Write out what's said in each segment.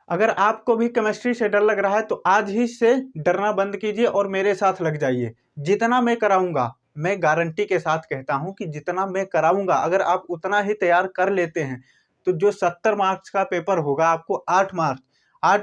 अगर आपको भी केमिस्ट्री से डर लग रहा है तो आज ही से डरना बंद कीजिए और मेरे साथ लग जाइए। जितना मैं कराऊंगा, मैं गारंटी के साथ कहता हूं कि जितना मैं कराऊंगा अगर आप उतना ही तैयार कर लेते हैं तो जो 70 मार्क्स का पेपर होगा आपको 8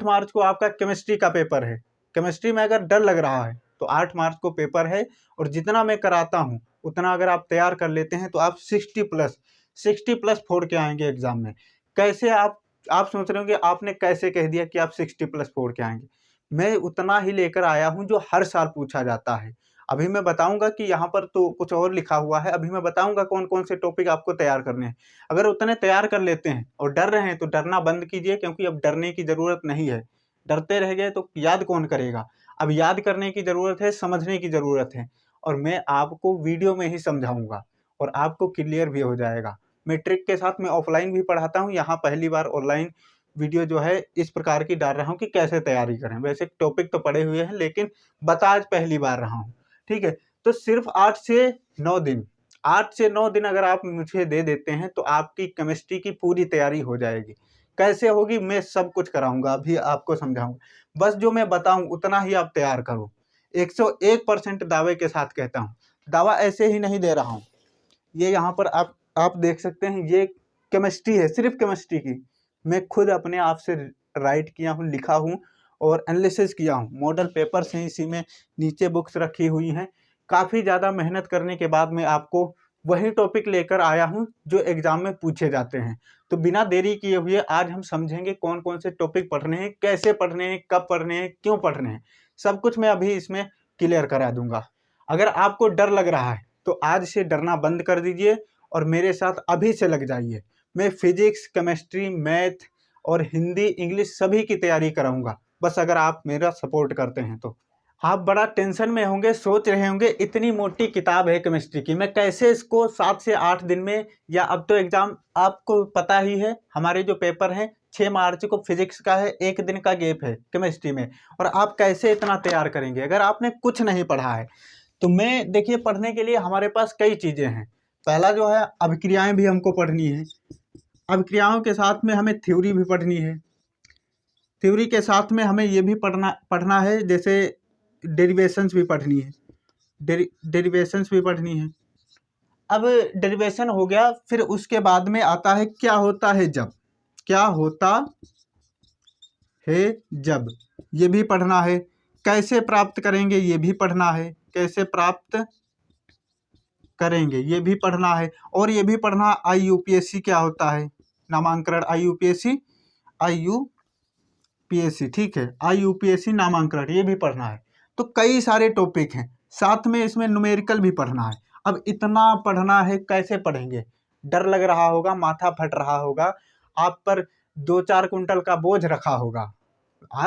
मार्च को आपका केमिस्ट्री का पेपर है। केमिस्ट्री में अगर डर लग रहा है तो 8 मार्च को पेपर है और जितना मैं कराता हूँ उतना अगर आप तैयार कर लेते हैं तो आप 60 प्लस फोड़ के आएंगे एग्जाम में। कैसे आप सोच रहे हो कि आपने कैसे कह दिया कि आप 60 प्लस फोड़ के आएंगे। मैं उतना ही लेकर आया हूं जो हर साल पूछा जाता है। अभी मैं बताऊंगा कि यहाँ पर तो कुछ और लिखा हुआ है, अभी मैं बताऊंगा कौन कौन से टॉपिक आपको तैयार करने हैं। अगर उतने तैयार कर लेते हैं और डर रहे हैं तो डरना बंद कीजिए, क्योंकि अब डरने की जरूरत नहीं है। डरते रह गए तो याद कौन करेगा। अब याद करने की जरूरत है, समझने की जरूरत है, और मैं आपको वीडियो में ही समझाऊंगा और आपको क्लियर भी हो जाएगा। मैं ट्रिक के साथ मैं ऑफलाइन भी पढ़ाता हूँ, यहाँ पहली बार ऑनलाइन वीडियो जो है इस प्रकार की डाल रहा हूँ कि कैसे तैयारी करें। वैसे टॉपिक तो पढ़े हुए हैं लेकिन बता आज पहली बार रहा हूँ। ठीक है, तो सिर्फ 8 से 9 दिन अगर आप मुझे दे देते हैं तो आपकी केमिस्ट्री की पूरी तैयारी हो जाएगी। कैसे होगी मैं सब कुछ कराऊंगा, अभी आपको समझाऊंगा। बस जो मैं बताऊं उतना ही आप तैयार करो। 101% दावे के साथ कहता हूँ, दावा ऐसे ही नहीं दे रहा हूँ। ये यहाँ पर आप देख सकते हैं, ये केमिस्ट्री है, सिर्फ केमिस्ट्री की। मैं खुद अपने आप से राइट किया हूँ, लिखा हूँ और एनालिसिस किया हूँ। मॉडल पेपर्स हैं, इसी में नीचे बुक्स रखी हुई हैं। काफ़ी ज़्यादा मेहनत करने के बाद मैं आपको वही टॉपिक लेकर आया हूँ जो एग्जाम में पूछे जाते हैं। तो बिना देरी किए हुए आज हम समझेंगे कौन कौन से टॉपिक पढ़ने हैं, कैसे पढ़ने हैं, कब पढ़ने हैं, क्यों पढ़ने हैं। सब कुछ मैं अभी इसमें क्लियर करा दूंगा। अगर आपको डर लग रहा है तो आज से डरना बंद कर दीजिए और मेरे साथ अभी से लग जाइए। मैं फिजिक्स, केमिस्ट्री, मैथ और हिंदी, इंग्लिश सभी की तैयारी कराऊंगा, बस अगर आप मेरा सपोर्ट करते हैं तो। आप बड़ा टेंशन में होंगे, सोच रहे होंगे इतनी मोटी किताब है केमिस्ट्री की, मैं कैसे इसको 7 से 8 दिन में, या अब तो एग्जाम आपको पता ही है हमारे जो पेपर हैं 6 मार्च को फिजिक्स का है, 1 दिन का गैप है केमिस्ट्री में, और आप कैसे इतना तैयार करेंगे अगर आपने कुछ नहीं पढ़ा है। तो मैं देखिए, पढ़ने के लिए हमारे पास कई चीज़ें हैं। पहला जो है, अभिक्रियाएं भी हमको पढ़नी है। अभिक्रियाओं के साथ में हमें थ्योरी भी पढ़नी है। थ्योरी के साथ में हमें ये भी पढ़ना है, जैसे डेरिवेशंस भी पढ़नी है। डेरिवेशंस भी पढ़नी है। अब डेरिवेशन हो गया, फिर उसके बाद में आता है क्या होता है जब। क्या होता है जब, ये भी पढ़ना है। कैसे प्राप्त करेंगे ये भी पढ़ना है। कैसे प्राप्त करेंगे ये भी पढ़ना है। और ये भी पढ़ना IUPAC क्या होता है, नामांकन IUPAC, ठीक है, IUPAC नामांकन, ये भी पढ़ना है। तो कई सारे टॉपिक हैं, साथ में इसमें न्यूमेरिकल भी पढ़ना है। अब इतना पढ़ना है, कैसे पढ़ेंगे। डर लग रहा होगा, माथा फट रहा होगा, आप पर 2-4 कुंटल का बोझ रखा होगा।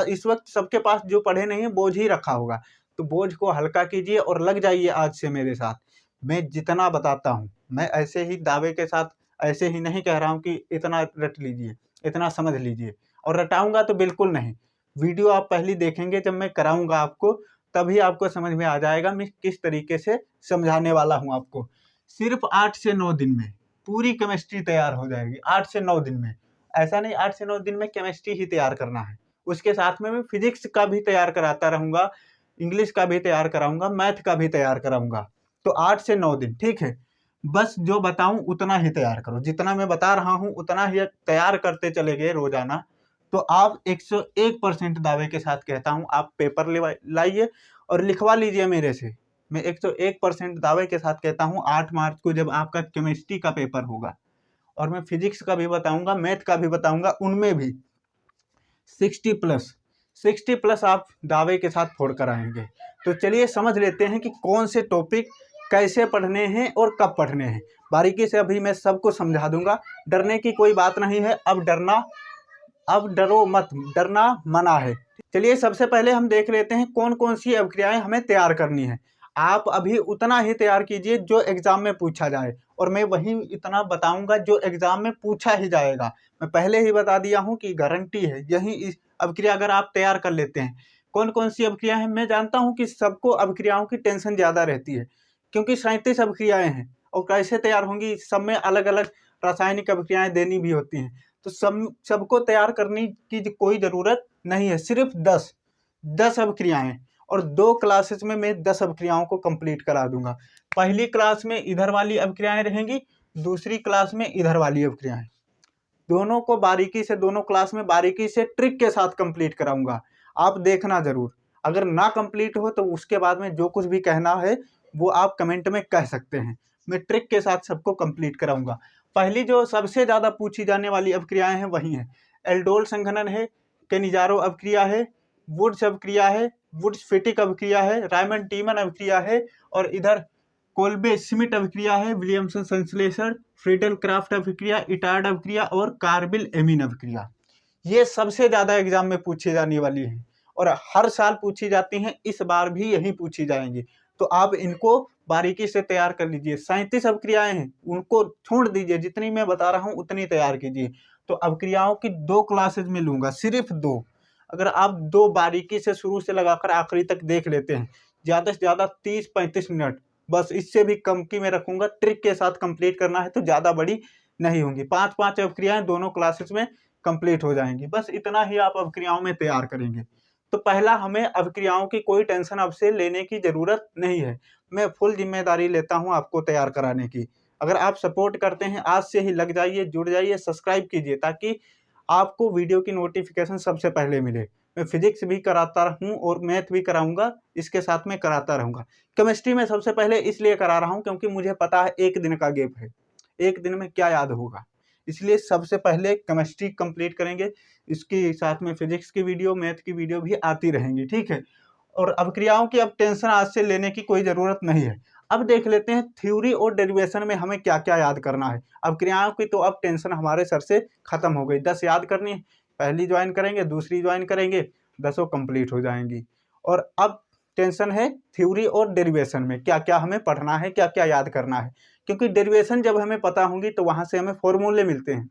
इस वक्त सबके पास जो पढ़े नहीं है बोझ ही रखा होगा, तो बोझ को हल्का कीजिए और लग जाइए आज से मेरे साथ। मैं जितना बताता हूँ, मैं ऐसे ही दावे के साथ ऐसे ही नहीं कह रहा हूँ कि इतना रट लीजिए, इतना समझ लीजिए, और रटाऊंगा तो बिल्कुल नहीं। वीडियो आप पहले देखेंगे, जब मैं कराऊंगा आपको तभी आपको समझ में आ जाएगा मैं किस तरीके से समझाने वाला हूँ आपको। सिर्फ 8 से 9 दिन में पूरी केमिस्ट्री तैयार हो जाएगी। 8 से 9 दिन में, ऐसा नहीं 8 से 9 दिन में केमिस्ट्री ही तैयार करना है, उसके साथ में मैं फिजिक्स का भी तैयार कराता रहूंगा, इंग्लिश का भी तैयार कराऊंगा, मैथ का भी तैयार कराऊंगा। तो 8 से 9 दिन, ठीक है। बस जो बताऊं उतना ही तैयार करो, जितना मैं बता रहा हूं उतना ही तैयार करते चले गए रोजाना, तो आप 101% दावे के साथ कहता हूं आप पेपर लाइए और लिखवा लीजिए मेरे से। मैं 101% दावे के साथ कहता हूं 8 मार्च को जब आपका केमिस्ट्री का पेपर होगा, और मैं फिजिक्स का भी बताऊंगा, मैथ का भी बताऊंगा, उनमें भी 60 प्लस आप दावे के साथ फोड़ कर आएंगे। तो चलिए समझ लेते हैं कि कौन से टॉपिक कैसे पढ़ने हैं और कब पढ़ने हैं। बारीकी से अभी मैं सबको समझा दूंगा, डरने की कोई बात नहीं है। अब डरो मत, डरना मना है। चलिए सबसे पहले हम देख लेते हैं कौन कौन सी अभिक्रियाएं हमें तैयार करनी है। आप अभी उतना ही तैयार कीजिए जो एग्जाम में पूछा जाए, और मैं वही इतना बताऊंगा जो एग्जाम में पूछा ही जाएगा। मैं पहले ही बता दिया हूं कि गारंटी है यही इस अभिक्रिया अगर आप तैयार कर लेते हैं। कौन कौन सी अभिक्रिया है, मैं जानता हूं कि सबको अभिक्रियाओं की टेंशन ज्यादा रहती है, क्योंकि 37 अभिक्रियाएं हैं और कैसे तैयार होंगी, सब में अलग अलग रासायनिक अभिक्रियाएं देनी भी होती हैं। तो सबको तैयार करने की कोई ज़रूरत नहीं है। सिर्फ 10 अभिक्रियाएँ और 2 क्लासेस में मैं 10 अभिक्रियाओं को कंप्लीट करा दूंगा। पहली क्लास में इधर वाली अभिक्रियाएँ रहेंगी, दूसरी क्लास में इधर वाली अभिक्रियाएँ। दोनों को बारीकी से, दोनों क्लास में बारीकी से ट्रिक के साथ कंप्लीट कराऊंगा। आप देखना ज़रूर। अगर ना कंप्लीट हो तो उसके बाद में जो कुछ भी कहना है वो आप कमेंट में कह सकते हैं। मैं ट्रिक के साथ सबको कंप्लीट कराऊंगा। पहली जो सबसे ज़्यादा पूछी जाने वाली अभिक्रियाएं हैं वही हैं, एल्डोल संघनन है, केनिजारो अभिक्रिया है, वुड्स अभिक्रिया है, वुड्स फिटिक अभिक्रिया है, रायमंड टीमन अभिक्रिया है, और इधर कोल्बे स्मिट अभिक्रिया है, विलियमसन संश्लेषण, फ्रीडल क्राफ्ट अभिक्रिया, इटार्ड अभिक्रिया और कार्बिल एमीन अभिक्रिया। ये सबसे ज़्यादा एग्जाम में पूछी जाने वाली है और हर साल पूछी जाती हैं, इस बार भी यही पूछी जाएंगी। तो आप इनको बारीकी से तैयार कर लीजिए। 37 अभिक्रियाएं हैं, उनको छोड़ दीजिए, जितनी मैं बता रहा हूँ उतनी तैयार कीजिए। तो अभिक्रियाओं की 2 क्लासेज में लूँगा, सिर्फ 2। अगर आप 2 बारीकी से शुरू से लगाकर आखिरी तक देख लेते हैं, ज़्यादा से ज़्यादा 30-35 मिनट, बस इससे भी कम की मैं रखूँगा। ट्रिक के साथ कंप्लीट करना है तो ज़्यादा बड़ी नहीं होंगी। 5-5 अभिक्रियाएं दोनों क्लासेस में कंप्लीट हो जाएंगी। बस इतना ही आप अभिक्रियाओं में तैयार करेंगे। तो पहला, हमें अभिक्रियाओं की कोई टेंशन अब से लेने की ज़रूरत नहीं है। मैं फुल जिम्मेदारी लेता हूं आपको तैयार कराने की। अगर आप सपोर्ट करते हैं, आज से ही लग जाइए, जुड़ जाइए, सब्सक्राइब कीजिए ताकि आपको वीडियो की नोटिफिकेशन सबसे पहले मिले। मैं फिजिक्स भी कराता हूँ और मैथ भी कराऊंगा, इसके साथ में कराता रहूँगा। केमिस्ट्री में सबसे पहले इसलिए करा रहा हूँ क्योंकि मुझे पता है 1 दिन का गैप है, 1 दिन में क्या याद होगा, इसलिए सबसे पहले केमिस्ट्री कंप्लीट करेंगे। इसके साथ में फिजिक्स की वीडियो, मैथ की वीडियो भी आती रहेंगी, ठीक है। और अभिक्रियाओं की अब टेंशन आज से लेने की कोई ज़रूरत नहीं है। अब देख लेते हैं थ्योरी और डेरिवेशन में हमें क्या क्या याद करना है। अभिक्रियाओं की तो अब टेंशन हमारे सर से ख़त्म हो गई। 10 याद करनी है, पहली ज्वाइन करेंगे, दूसरी ज्वाइन करेंगे, 10 कंप्लीट हो जाएंगी। और अब टेंशन है थ्योरी और डेरिवेशन में क्या क्या हमें पढ़ना है, क्या क्या याद करना है। क्योंकि डेरिवेशन जब हमें पता होंगी तो वहाँ से हमें फॉर्मूले मिलते हैं।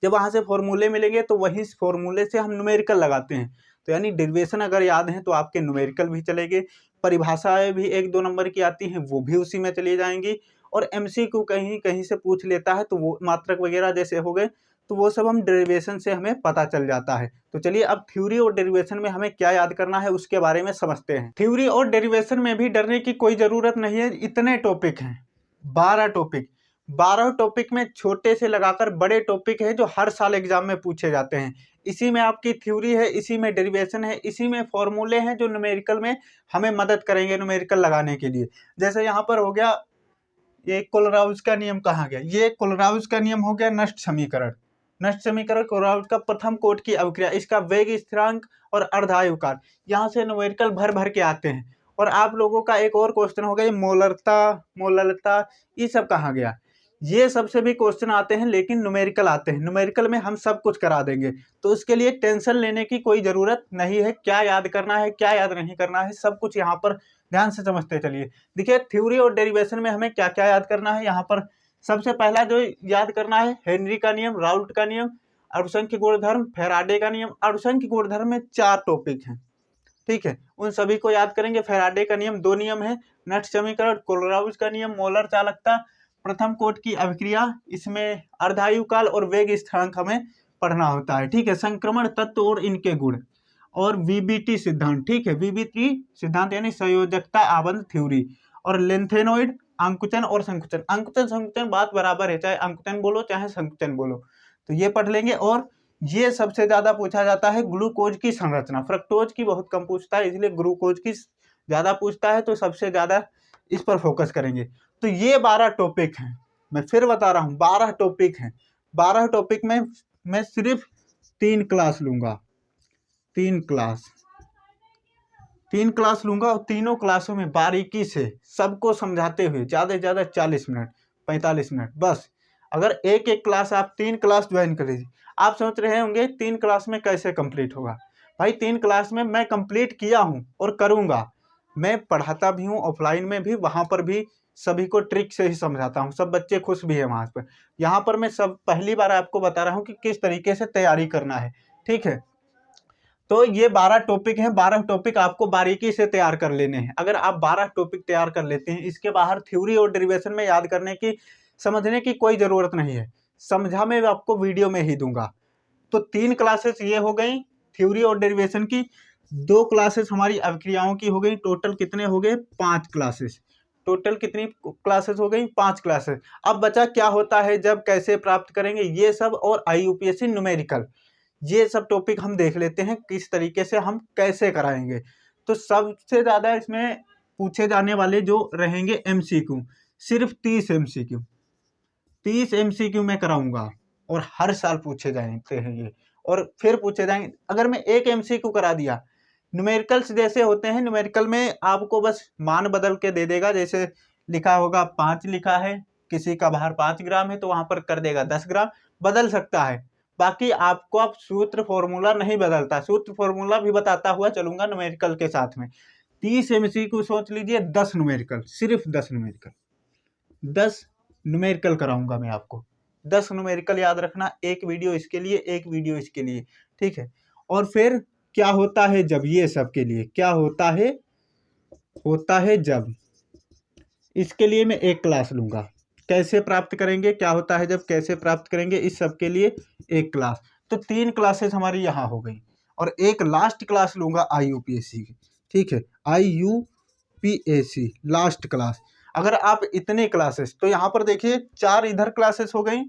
जब वहाँ से फॉर्मूले मिलेंगे तो वही फॉर्मूले से हम न्यूमेरिकल लगाते हैं। तो यानी डेरिवेशन अगर याद है तो आपके न्यूमेरिकल भी चलेंगे, परिभाषाएं भी 1-2 नंबर की आती हैं वो भी उसी में चली जाएंगी। और MCQ कहीं कहीं से पूछ लेता है तो वो मात्रक वगैरह जैसे हो गए तो वो सब हम डेरिवेशन से हमें पता चल जाता है। तो चलिए अब थ्योरी और डेरिवेशन में हमें क्या याद करना है उसके बारे में समझते हैं। थ्योरी और डेरिवेशन में भी डरने की कोई ज़रूरत नहीं है। इतने टॉपिक हैं, 12 टॉपिक। 12 टॉपिक में छोटे से लगाकर बड़े टॉपिक है जो हर साल एग्जाम में पूछे जाते हैं। इसी में आपकी थ्योरी है, इसी में डेरिवेशन है, इसी में फॉर्मूले हैं जो न्यूमेरिकल में हमें मदद करेंगे न्यूमेरिकल लगाने के लिए। जैसे यहाँ पर हो गया, ये कोलराउज का नियम कहाँ गया, ये कोलराउज का नियम हो गया नष्ट समीकरण। नष्ट समीकरण कोलराउज का प्रथम कोटि की अभिक्रिया, इसका वेग स्थिरांक और अर्धायुकाल, यहाँ से न्यूमेरिकल भर भर के आते हैं। और आप लोगों का एक और क्वेश्चन हो गया मोलरता, ये सब कहाँ गया। ये सबसे भी क्वेश्चन आते हैं लेकिन न्यूमेरिकल आते हैं। न्यूमेरिकल में हम सब कुछ करा देंगे, तो उसके लिए टेंशन लेने की कोई ज़रूरत नहीं है। क्या याद करना है, क्या याद नहीं करना है, सब कुछ यहाँ पर ध्यान से समझते चलिए। देखिए थ्योरी और डेरिवेशन में हमें क्या क्या याद करना है। यहाँ पर सबसे पहला जो याद करना है हेनरी का नियम, राउल्ट का नियम, अणुसंख्य गुणधर्म, फैराडे का नियम। अणुसंख्य गुणधर्म में 4 टॉपिक हैं, ठीक है, उन सभी को याद करेंगे। फैराडे का नियम 2 नियम है, नष्ट समीकरण, कोलराउज का नियम, मोलर चालकता, प्रथम कोटि की अभिक्रिया, इसमें अर्धायुकाल और वेग स्थिरांक हमें पढ़ना होता है, ठीक है। संक्रमण तत्व और इनके गुण और VBT सिद्धांत, ठीक है। VBT सिद्धांत यानी संयोजकता आबंध थ्योरी। और लेंथेनोइड, अंकुचन और संकुचन। अंकुचन संकुचन बात बराबर है, चाहे अंकुचन बोलो चाहे संकुचन बोलो, तो ये पढ़ लेंगे। और ये सबसे ज़्यादा पूछा जाता है ग्लूकोज की संरचना। फ्रक्टोज की बहुत कम पूछता है, इसलिए ग्लूकोज की ज़्यादा पूछता है, तो सबसे ज़्यादा इस पर फोकस करेंगे। तो ये 12 टॉपिक हैं, मैं फिर बता रहा हूँ 12 टॉपिक हैं। 12 टॉपिक में मैं सिर्फ 3 क्लास लूँगा, 3 क्लास लूँगा और तीनों क्लासों में बारीकी से सबको समझाते हुए ज़्यादा से ज़्यादा 40 मिनट 45 मिनट बस। अगर एक एक क्लास आप 3 क्लास ज्वाइन कर लीजिए। आप सोच रहे होंगे 3 क्लास में कैसे कंप्लीट होगा। भाई 3 क्लास में मैं कंप्लीट किया हूँ और करूँगा। मैं पढ़ाता भी हूँ ऑफलाइन में भी, वहाँ पर भी सभी को ट्रिक से ही समझाता हूँ, सब बच्चे खुश भी हैं वहाँ पर। यहाँ पर मैं सब पहली बार आपको बता रहा हूँ कि किस तरीके से तैयारी करना है, ठीक है। तो ये 12 टॉपिक हैं, 12 टॉपिक आपको बारीकी से तैयार कर लेने हैं। अगर आप 12 टॉपिक तैयार कर लेते हैं, इसके बाहर थ्योरी और डेरिवेशन में याद करने की, समझने की कोई ज़रूरत नहीं है। समझा मैं आपको वीडियो में ही दूंगा। तो 3 क्लासेस ये हो गई थ्योरी और डेरिवेशन की, 2 क्लासेस हमारी अभिक्रियाओं की हो गई। टोटल कितने हो गए? 5 क्लासेस। टोटल कितनी क्लासेस हो गई? 5 क्लासेस। अब बचा क्या होता है, जब, कैसे प्राप्त करेंगे, ये सब और IUPAC न्यूमेरिकल, ये सब टॉपिक हम देख लेते हैं किस तरीके से हम कैसे कराएंगे। तो सबसे ज़्यादा इसमें पूछे जाने वाले जो रहेंगे MCQ, सिर्फ 30 MCQ, 30 MCQ में कराऊंगा और हर साल पूछे जाते हैं ये, और फिर पूछे जाएंगे। अगर मैं एक MCQ करा दिया, न्यूमेरिकल्स जैसे होते हैं, न्यूमेरिकल में आपको बस मान बदल के दे देगा, जैसे लिखा होगा 5 लिखा है, किसी का भार 5 ग्राम है तो वहां पर कर देगा 10 ग्राम, बदल सकता है। बाकी आपको अब सूत्र फॉर्मूला नहीं बदलता, सूत्र फॉर्मूला भी बताता हुआ चलूंगा न्यूमेरिकल के साथ में। 30 MCQ सोच लीजिए, 10 न्यूमेरिकल, सिर्फ 10 न्यूमेरिकल, 10 न्यूमेरिकल कराऊंगा मैं आपको। 10 न्यूमेरिकल याद रखना, एक वीडियो इसके लिए, एक वीडियो इसके लिए, ठीक है। और फिर क्या होता है जब, ये सब के लिए क्या होता है जब, इसके लिए मैं एक क्लास लूंगा। कैसे प्राप्त करेंगे, क्या होता है जब, कैसे प्राप्त करेंगे, इस सब के लिए एक क्लास। तो 3 क्लासेस हमारी यहाँ हो गई, और एक लास्ट क्लास लूंगा IUPAC की, ठीक है, IUPAC लास्ट क्लास। अगर आप इतने क्लासेस, तो यहाँ पर देखिए 4 इधर क्लासेस हो गई,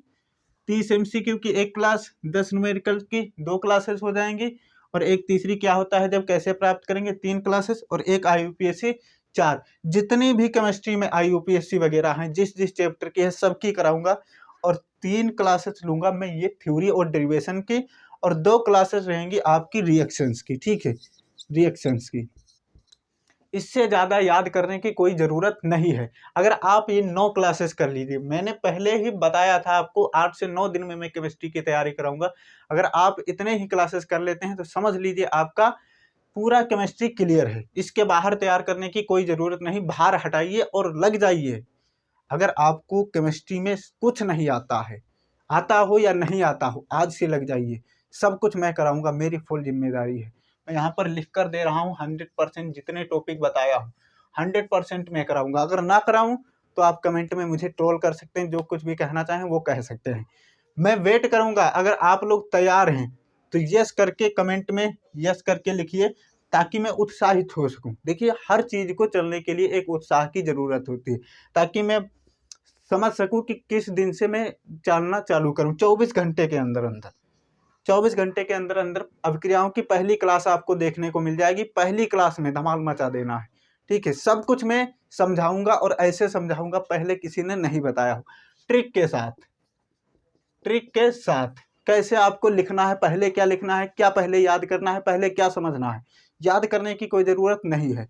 30 MCQ की एक क्लास, 10 न्यूमेरिकल की 2 क्लासेस हो जाएंगी, और एक तीसरी क्या होता है जब, कैसे प्राप्त करेंगे, 3 क्लासेस, और एक IUPAC 4। जितनी भी केमिस्ट्री में IUPAC वगैरह हैं, जिस जिस चैप्टर की है सबकी कराऊंगा, और 3 क्लासेस लूंगा मैं ये थ्योरी और डेरिवेशन की, और 2 क्लासेस रहेंगी आपकी रिएक्शंस की, ठीक है, रिएक्शंस की। इससे ज़्यादा याद करने की कोई ज़रूरत नहीं है। अगर आप ये 9 क्लासेस कर लीजिए, मैंने पहले ही बताया था आपको 8 से 9 दिन में मैं केमिस्ट्री की तैयारी कराऊंगा। अगर आप इतने ही क्लासेस कर लेते हैं तो समझ लीजिए आपका पूरा केमिस्ट्री क्लियर है। इसके बाहर तैयार करने की कोई ज़रूरत नहीं, बाहर हटाइए और लग जाइए। अगर आपको केमिस्ट्री में कुछ नहीं आता है, आता हो या नहीं आता हो, आज से लग जाइए। सब कुछ मैं कराऊंगा, मेरी फुल जिम्मेदारी है। मैं यहाँ पर लिख कर दे रहा हूँ 100%, जितने टॉपिक बताया हूँ 100% मैं कराऊंगा। अगर ना कराऊं तो आप कमेंट में मुझे ट्रोल कर सकते हैं, जो कुछ भी कहना चाहें वो कह सकते हैं। मैं वेट करूंगा। अगर आप लोग तैयार हैं तो यस करके कमेंट में यस करके लिखिए, ताकि मैं उत्साहित हो सकूं। देखिए, हर चीज़ को चलने के लिए एक उत्साह की ज़रूरत होती है, ताकि मैं समझ सकूं कि किस दिन से मैं चलना चालू करूं। 24 घंटे के अंदर अंदर 24 घंटे के अंदर अंदर अभिक्रियाओं की पहली क्लास आपको देखने को मिल जाएगी। पहली क्लास में धमाल मचा देना है, ठीक है। सब कुछ मैं समझाऊंगा, और ऐसे समझाऊंगा पहले किसी ने नहीं बताया हो। ट्रिक के साथ कैसे आपको लिखना है, पहले क्या लिखना है, क्या पहले याद करना है, पहले क्या समझना है। याद करने की कोई ज़रूरत नहीं है,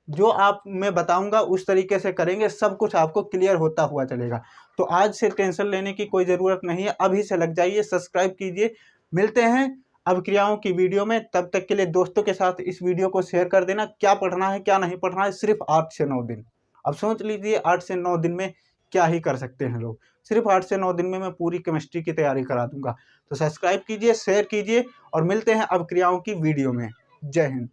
जो आप मैं बताऊंगा उस तरीके से करेंगे, सब कुछ आपको क्लियर होता हुआ चलेगा। तो आज से टेंशन लेने की कोई ज़रूरत नहीं है, अभी से लग जाइए, सब्सक्राइब कीजिए। मिलते हैं अभिक्रियाओं की वीडियो में, तब तक के लिए दोस्तों के साथ इस वीडियो को शेयर कर देना। क्या पढ़ना है क्या नहीं पढ़ना है, सिर्फ 8 से 9 दिन। अब सोच लीजिए 8 से 9 दिन में क्या ही कर सकते हैं लोग। सिर्फ 8 से 9 दिन में मैं पूरी केमिस्ट्री की तैयारी करा दूंगा। तो सब्सक्राइब कीजिए, शेयर कीजिए, और मिलते हैं अभिक्रियाओं की वीडियो में। जय हिंद।